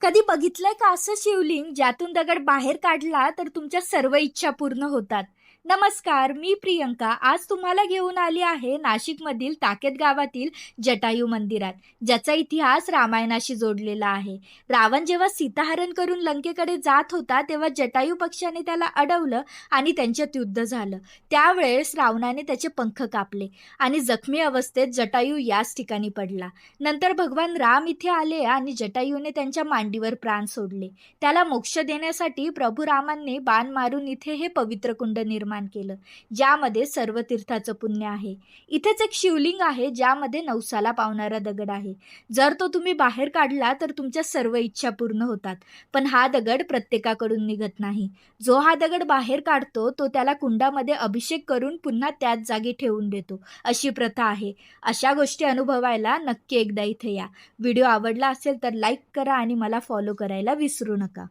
कधी बघितलंय का असं शिवलिंग ज्यातून दगड बाहेर काढला तर तुमच्या सर्व इच्छा पूर्ण होतात? नमस्कार, मी प्रियंका. आज तुम्हाला घेऊन आली आहे नाशिकमधील टाकेत गावातील जटायू मंदिरात, ज्याचा इतिहास रामायणाशी जोडलेला आहे. रावण जेव्हा सीताहरण करून लंकेकडे जात होता, तेव्हा जटायू पक्षाने त्याला अडवलं आणि त्यांच्यात युद्ध झालं. त्यावेळेस रावणाने त्याचे पंख कापले आणि जखमी अवस्थेत जटायू याच ठिकाणी पडला. नंतर भगवान राम इथे आले आणि जटायूने त्यांच्या मांडीवर प्राण सोडले. त्याला मोक्ष देण्यासाठी प्रभू रामांनी बाण मारून इथे हे पवित्र कुंड निर्माण केलं, ज्यामध्ये सर्व तीर्थाचं पुण्य आहे. इथेच एक शिवलिंग आहे, ज्यामध्ये नवसाला पावणारा दगड आहे. जर तो तुम्ही बाहेर काढला तर तुमच्या सर्व इच्छा पूर्ण होतात. पण हा दगड प्रत्येकाकडून निघत नाही. जो हा दगड बाहेर काढतो तो त्याला कुंडामध्ये अभिषेक करून पुन्हा त्याच जागी ठेवून देतो, अशी प्रथा आहे. अशा गोष्टी अनुभवायला नक्की एकदा इथे या. व्हिडिओ आवडला असेल तर लाईक करा आणि मला फॉलो करायला विसरू नका.